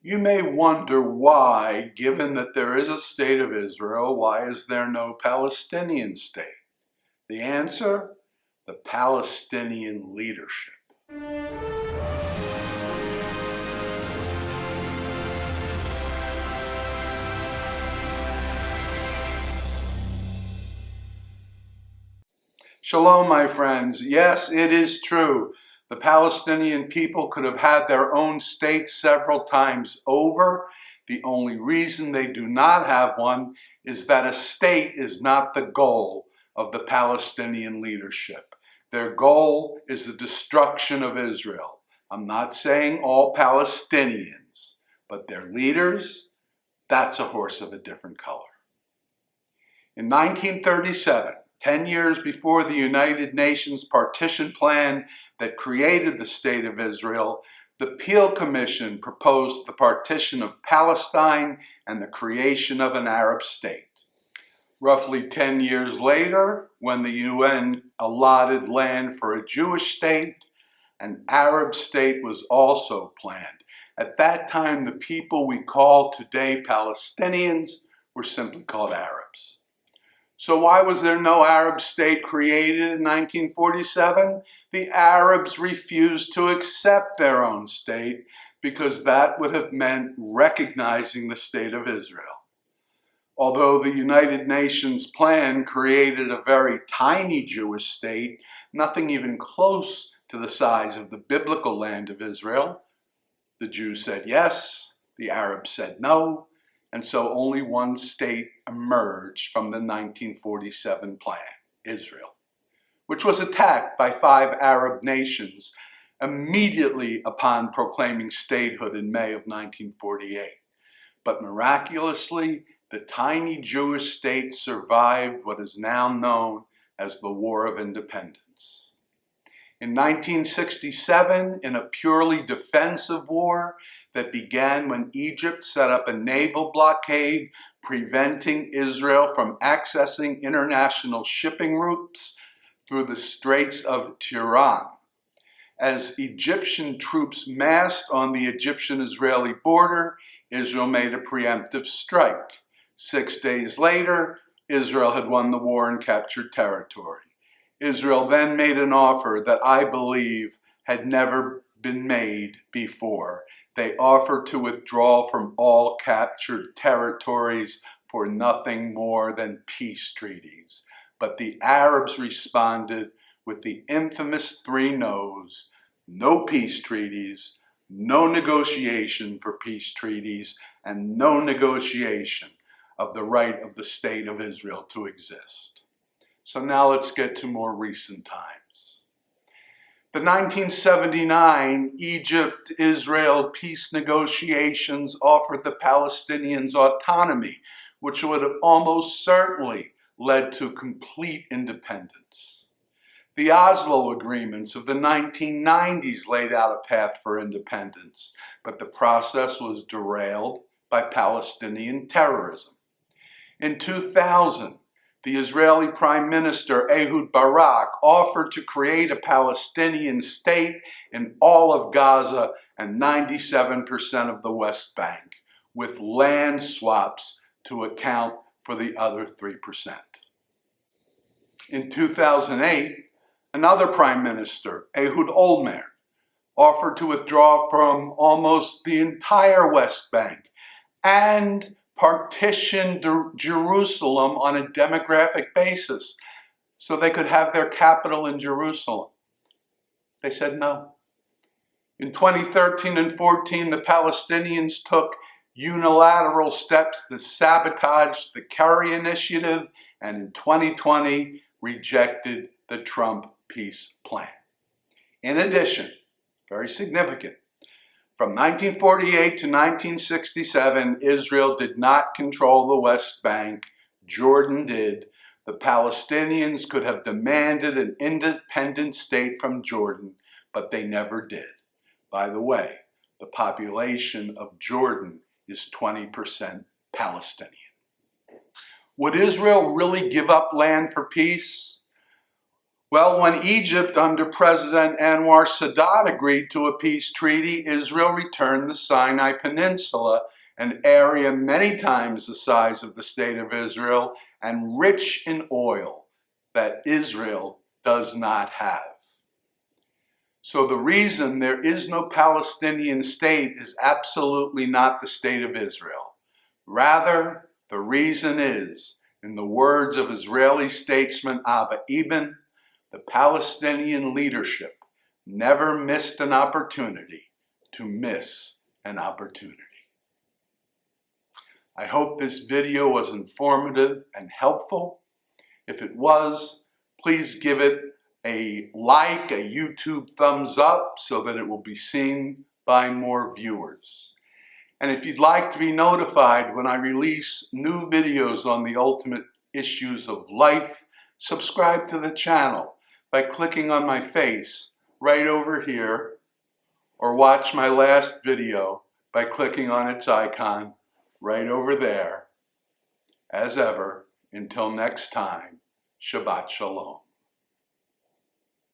You may wonder why, given that there is a state of Israel, why is there no Palestinian state? The answer? The Palestinian leadership. Shalom, my friends. Yes, it is true. The Palestinian people could have had their own state several times over. The only reason they do not have one is that a state is not the goal of the Palestinian leadership. Their goal is the destruction of Israel. I'm not saying all Palestinians, but their leaders, that's a horse of a different color. In 1937, 10 years before the United Nations partition plan that created the State of Israel, the Peel Commission proposed the partition of Palestine and the creation of an Arab state. Roughly 10 years later, when the UN allotted land for a Jewish state, an Arab state was also planned. At that time, the people we call today Palestinians were simply called Arabs. So why was there no Arab state created in 1947? The Arabs refused to accept their own state because that would have meant recognizing the state of Israel. Although the United Nations plan created a very tiny Jewish state, nothing even close to the size of the biblical land of Israel, the Jews said yes, the Arabs said no, and so only one state emerged from the 1947 plan, Israel, which was attacked by 5 Arab nations immediately upon proclaiming statehood in May of 1948. But miraculously, the tiny Jewish state survived what is now known as the War of Independence. In 1967, in a purely defensive war that began when Egypt set up a naval blockade preventing Israel from accessing international shipping routes through the Straits of Tiran. As Egyptian troops massed on the Egyptian-Israeli border, Israel made a preemptive strike. 6 days later, Israel had won the war and captured territory. Israel then made an offer that I believe had never been made before. They offered to withdraw from all captured territories for nothing more than peace treaties. But the Arabs responded with the infamous 3 no's: no peace treaties, no negotiation for peace treaties, and no negotiation of the right of the State of Israel to exist. So now let's get to more recent times. The 1979 Egypt-Israel peace negotiations offered the Palestinians autonomy, which would have almost certainly led to complete independence. The Oslo agreements of the 1990s laid out a path for independence, but the process was derailed by Palestinian terrorism. In 2000, the Israeli Prime Minister Ehud Barak offered to create a Palestinian state in all of Gaza and 97% of the West Bank, with land swaps to account for the other 3%. In 2008, another Prime Minister, Ehud Olmert, offered to withdraw from almost the entire West Bank and partition Jerusalem on a demographic basis so they could have their capital in Jerusalem. They said no. In 2013 and 14, the Palestinians took unilateral steps that sabotaged the Kerry Initiative, and in 2020 rejected the Trump peace plan. In addition, very significant, from 1948 to 1967, Israel did not control the West Bank. Jordan did. The Palestinians could have demanded an independent state from Jordan, but they never did. By the way, the population of Jordan is 20% Palestinian. Would Israel really give up land for peace? Well, when Egypt under President Anwar Sadat agreed to a peace treaty, Israel returned the Sinai Peninsula, an area many times the size of the state of Israel and rich in oil that Israel does not have. So the reason there is no Palestinian state is absolutely not the state of Israel. Rather, the reason is, in the words of Israeli statesman Abba Eban, the Palestinian leadership never missed an opportunity to miss an opportunity. I hope this video was informative and helpful. If it was, please give it a like, a YouTube thumbs up, so that it will be seen by more viewers. And if you'd like to be notified when I release new videos on the ultimate issues of life, subscribe to the channel by clicking on my face right over here, or watch my last video by clicking on its icon right over there. As ever, until next time, Shabbat Shalom.